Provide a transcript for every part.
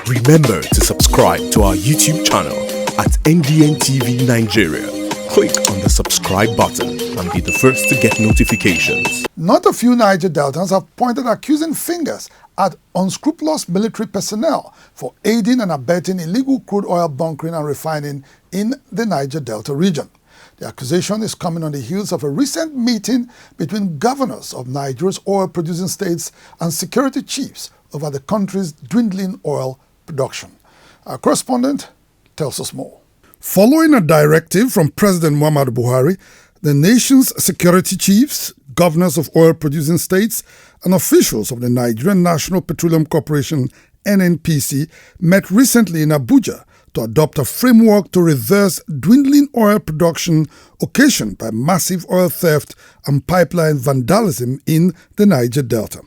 Remember to subscribe to our YouTube channel at NDN TV Nigeria. Click on the subscribe button and be the first to get notifications. Not a few Niger Deltans have pointed accusing fingers at unscrupulous military personnel for aiding and abetting illegal crude oil bunkering and refining in the Niger Delta region. The accusation is coming on the heels of a recent meeting between governors of Nigeria's oil-producing states and security chiefs over the country's dwindling oil production. Our correspondent tells us more. Following a directive from President Muhammadu Buhari, the nation's security chiefs, governors of oil-producing states, and officials of the Nigerian National Petroleum Corporation (NNPC) met recently in Abuja to adopt a framework to reverse dwindling oil production occasioned by massive oil theft and pipeline vandalism in the Niger Delta.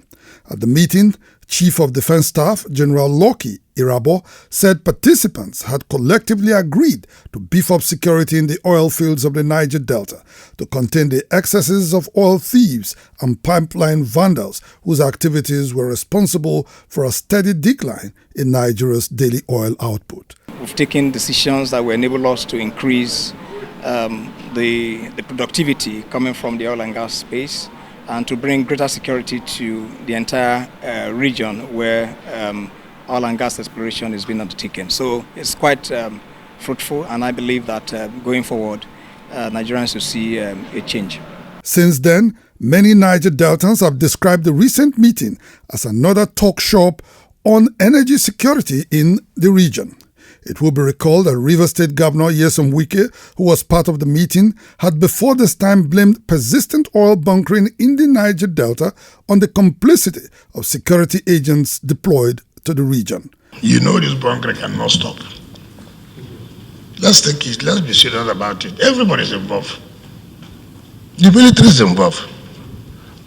At the meeting, Chief of Defense Staff General Lucky Irabo said participants had collectively agreed to beef up security in the oil fields of the Niger Delta to contain the excesses of oil thieves and pipeline vandals whose activities were responsible for a steady decline in Nigeria's daily oil output. We've taken decisions that will enable us to increase the productivity coming from the oil and gas space and to bring greater security to the entire region where oil and gas exploration is being undertaken. So it's quite fruitful, and I believe that going forward, Nigerians will see a change. Since then, many Niger Deltans have described the recent meeting as another talk shop on energy security in the region. It will be recalled that Rivers State Governor Nyesom Wike, who was part of the meeting, had before this time blamed persistent oil bunkering in the Niger Delta on the complicity of security agents deployed to the region. You know this bunkering cannot stop. Let's take it, let's be serious about it. Everybody's involved. The military is involved.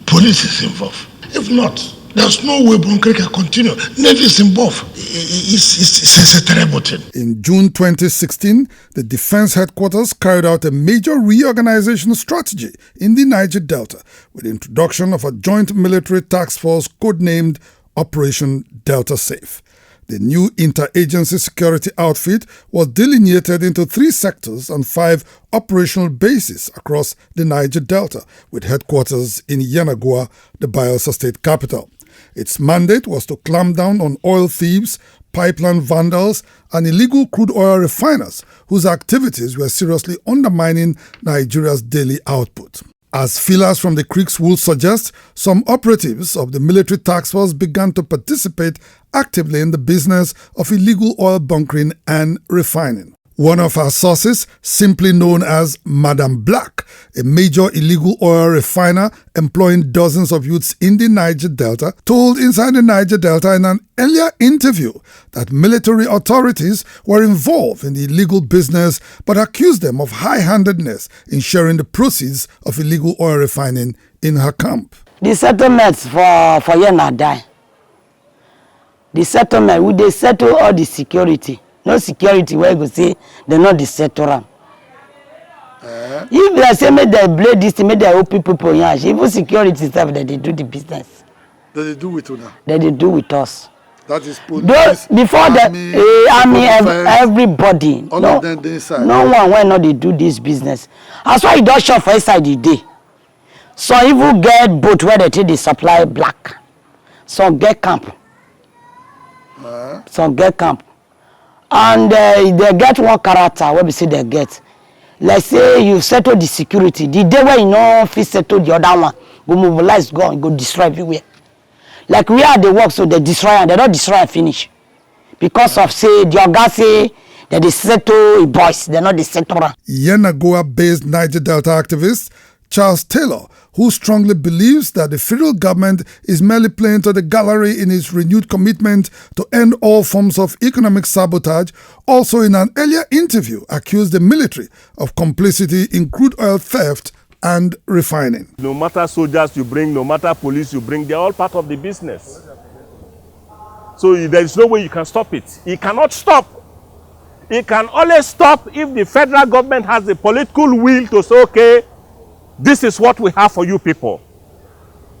Police is involved. If not, there's no way bunkering can continue. Navy is involved. It's a terrible thing. In June 2016, the Defense Headquarters carried out a major reorganization strategy in the Niger Delta with the introduction of a joint military task force codenamed Operation Delta Safe. The new interagency security outfit was delineated into 3 sectors and 5 operational bases across the Niger Delta, with headquarters in Yenagoa, the Bayelsa state capital. Its mandate was to clamp down on oil thieves, pipeline vandals, and illegal crude oil refiners whose activities were seriously undermining Nigeria's daily output. As feelers from the creeks would suggest, some operatives of the military task force began to participate actively in the business of illegal oil bunkering and refining. One of our sources, simply known as Madam Black, a major illegal oil refiner employing dozens of youths in the Niger Delta, told Inside the Niger Delta in an earlier interview that military authorities were involved in the illegal business but accused them of high-handedness in sharing the proceeds of illegal oil refining in her camp. The settlements for Yena die. The settlement, would they settle all the security? No security where you go say they're not the settle. If they say make they blade this, make they open people in even security stuff that they do the business. That they do with you now? That they do with us. That is police, those, before army, the army, everybody. All no, of them inside. No one when not they do this business. That's why you don't shop for inside the day. So if you get boat where they take the supply black, so get camp. So get camp. And they get one character where we say they get. Let's say you settle the security. The day when you know if you settle the other one, go mobilize, go destroy everywhere. Like we are the work, so they destroy and they don't destroy and finish. Because of say the Oga say that they settle boys, they're not the settler. Yenagoa-based Niger Delta activist Charles Taylor, who strongly believes that the federal government is merely playing to the gallery in its renewed commitment to end all forms of economic sabotage, also in an earlier interview accused the military of complicity in crude oil theft and refining. No matter soldiers you bring, no matter police you bring, they're all part of the business. So there is no way you can stop it. It cannot stop. It can only stop if the federal government has the political will to say, okay, this is what we have for you people.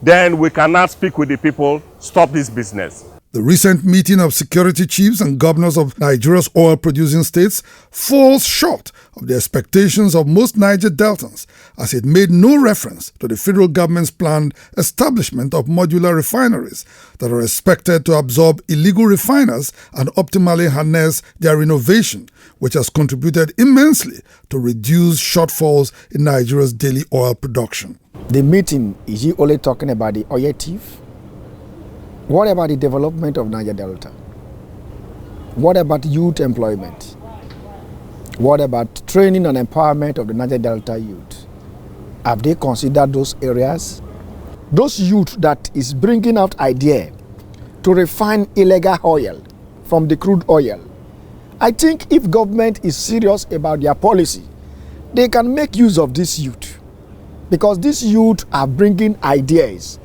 then we cannot speak with the people, stop this business. The recent meeting of security chiefs and governors of Nigeria's oil-producing states falls short of the expectations of most Niger Deltans, as it made no reference to the federal government's planned establishment of modular refineries that are expected to absorb illegal refiners and optimally harness their innovation, which has contributed immensely to reduce shortfalls in Nigeria's daily oil production. The meeting, is he only talking about the oil thief? What about the development of Niger Delta? What about youth employment? What about training and empowerment of the Niger Delta youth? Have they considered those areas? Those youth that is bringing out idea to refine illegal oil from the crude oil. I think if government is serious about their policy, they can make use of this youth, because these youth are bringing ideas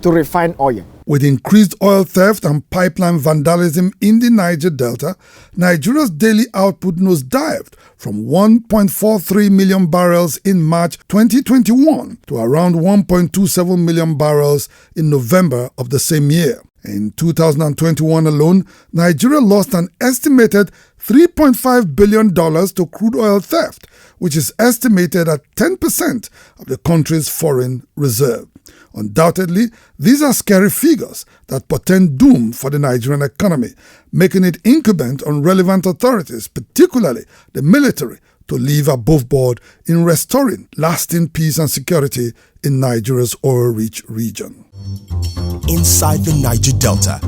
to refine oil. With increased oil theft and pipeline vandalism in the Niger Delta, Nigeria's daily output nosedived from 1.43 million barrels in March 2021 to around 1.27 million barrels in November of the same year. In 2021 alone, Nigeria lost an estimated $3.5 billion to crude oil theft, which is estimated at 10% of the country's foreign reserve. Undoubtedly, these are scary figures that portend doom for the Nigerian economy, making it incumbent on relevant authorities, particularly the military, to live above board in restoring lasting peace and security in Nigeria's oil-rich region. Inside the Niger Delta,